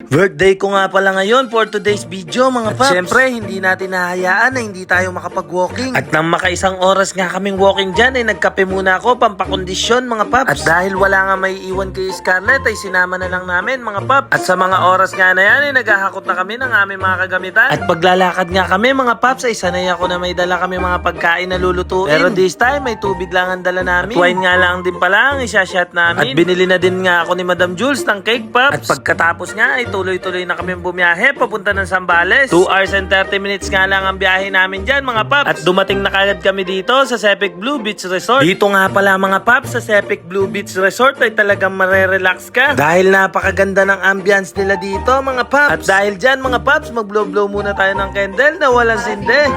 Birthday ko nga pala ngayon for today's video mga paps. At syempre, hindi natin nahayaan na hindi tayo makapag-walking. At nang makaisang oras nga kaming walking dyan, ay nagkape muna ako, pampakondisyon mga paps. At dahil wala nga may iwan kay Scarlett, ay sinama na lang namin mga paps. At sa mga oras nga na yan, ay naghahakot na kami ng aming mga kagamitan. At paglalakad nga kami mga paps, ay sanay ako na may dala kami mga pagkain na lulutuin. Pero this time, may tubig lang ang dala namin. At wine nga lang din pala ang isa-shot namin. At binili na din nga ako ni Madam Jules ng cake paps. At pagkatapos nga, ay tuloy-tuloy na kami bumiyahe papunta ng Zambales. 2 hours and 30 minutes nga lang ang biyahe namin dyan mga paps. At dumating na kagad kami dito sa Sepik Blue Beach Resort. Dito nga pala mga paps sa Sepik Blue Beach Resort ay talagang marerelax ka. Dahil napakaganda ng ambience nila dito mga paps. At dahil dyan mga paps, mag-blow-blow muna tayo ng candle na walang sinde.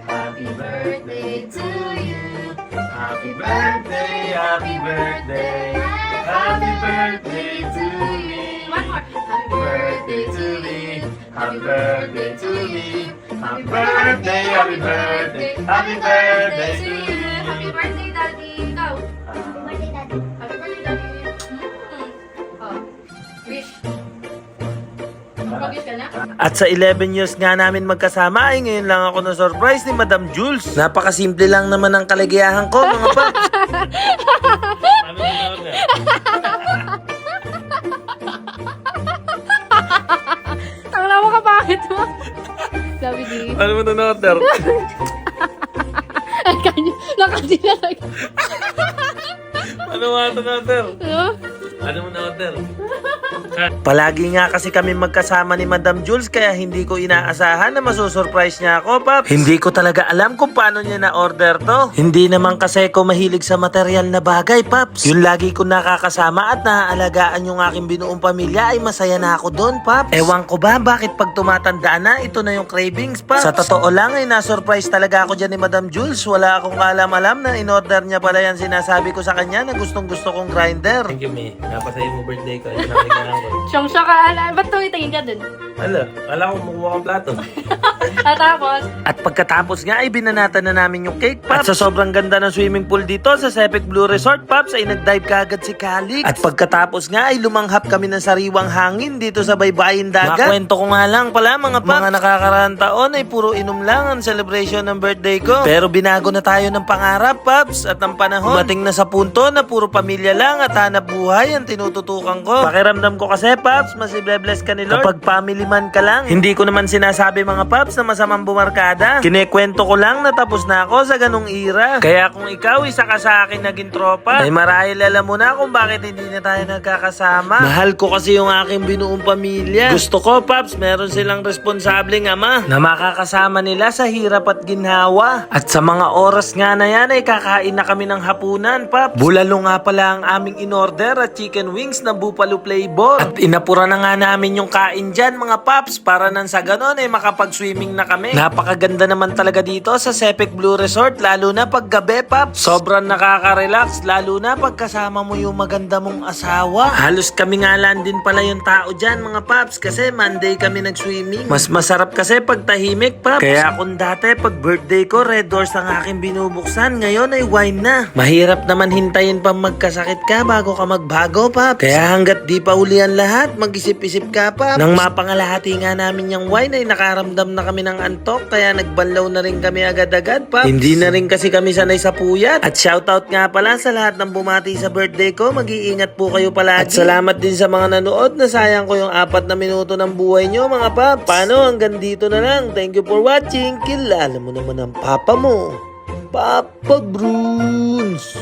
Happy birthday to you. Happy birthday, happy birthday. Happy birthday to me. One more. Happy birthday to me. Happy birthday to me. Happy birthday, happy birthday. Happy birthday to you. Happy birthday, Daddy. Ikaw. Happy birthday, Daddy. Happy birthday, Daddy. Oh. Wish. Mag-wish ka na? At sa 11 years nga namin magkasama ay ngayon lang ako na-surprise ni Madam Jules. Napakasimple lang naman ang kaligayahan ko mga paps. Ang lawa ka, bakit mo? Sabi di. Ano mo na-order? Ay, kanya. Nakadila lang. Ano mo na-order? Ano? Ano mo na-order? Palagi nga kasi kami magkasama ni Madam Jules kaya hindi ko inaasahan na masusurprise niya ako, Paps. Hindi ko talaga alam kung paano niya na-order to. Hindi naman kasi ko mahilig sa material na bagay, Paps. Yung lagi ko nakakasama at naaalagaan yung aking binuong pamilya ay masaya na ako doon, Paps. Ewan ko ba bakit pag tumatanda na, ito na yung cravings, Paps. Sa totoo lang ay na-surprise talaga ako dyan ni Madam Jules. Wala akong alam-alam na in-order niya pala yan sinasabi ko sa kanya na gustong-gusto kong grinder. Thank you, May. Napasaya mo birthday ko. Ito nakaligayan ko. Siyang siya ka. Ba't tumitingin ka dun? Ala ko makuha kang plato. Tapos? At pagkatapos nga ay binanatan na namin yung cake, Paps. At sa sobrang ganda ng swimming pool dito sa Sepik Blue Resort, Paps, ay nag-dive kaagad si Calix. At pagkatapos nga ay lumanghap kami ng sariwang hangin dito sa baybayin dagat. Makwento ko nga lang pala mga Paps. Mga nakakaraang taon ay puro inom lang ang celebration ng birthday ko. Pero binago na tayo ng pangarap, Paps. At ang panahon, dumating na sa punto na puro pamilya lang at hanap buhay ang tinututukan ko. Pakiramdam ko kasi, Paps, mas i-bless ka ni Lord kapag family man ka lang. Hindi ko naman sinasabi mga Paps na masamang bumarkada. Kinekwento ko lang na tapos na ako sa ganung era. Kaya kung ikaw isa ka sa akin naging tropa, ay marahil alam mo na kung bakit hindi na tayo nagkakasama. Mahal ko kasi yung aking binuong pamilya. Gusto ko, Paps, meron silang responsableng ama na makakasama nila sa hirap at ginhawa. At sa mga oras nga na yan ay kakain na kami ng hapunan, Paps. Bulalo nga pala ang aming in-order at chicken wings na buffalo flavor. At inapura na nga namin yung kain dyan mga Paps para nang sa ganon ay makapag-swimming na kami. Napakaganda naman talaga dito sa Sepik Blue Resort lalo na pag gabi, Paps. Sobrang nakaka-relax lalo na pag kasama mo yung maganda mong asawa. Halos kami nga lang din pala yung tao dyan mga Paps kasi Monday kami nag-swimming. Mas masarap kasi pag tahimik, Paps. Kaya kung dati pag birthday ko red doors ang aking binubuksan, ngayon ay wine na. Mahirap naman hintayin pa magkasakit ka bago ka magbago, Paps. Kaya hanggat di pa uli ang lahat, mag-isip-isip ka, Paps. Nang mapangalahati nga namin yung wine ay nakaramdam na kami ng antok kaya nagbanlaw na rin kami agad-agad, Paps. Hindi na rin kasi kami sanay sa puyat. At shoutout nga pala sa lahat ng bumati sa birthday ko. Mag-iingat po kayo palagi. At salamat din sa mga nanood na sayang ko yung 4 na minuto ng buhay nyo mga Paps. Paano? Hanggang dito na lang. Thank you for watching. Kilala mo naman ang papa mo. Papa Bruns.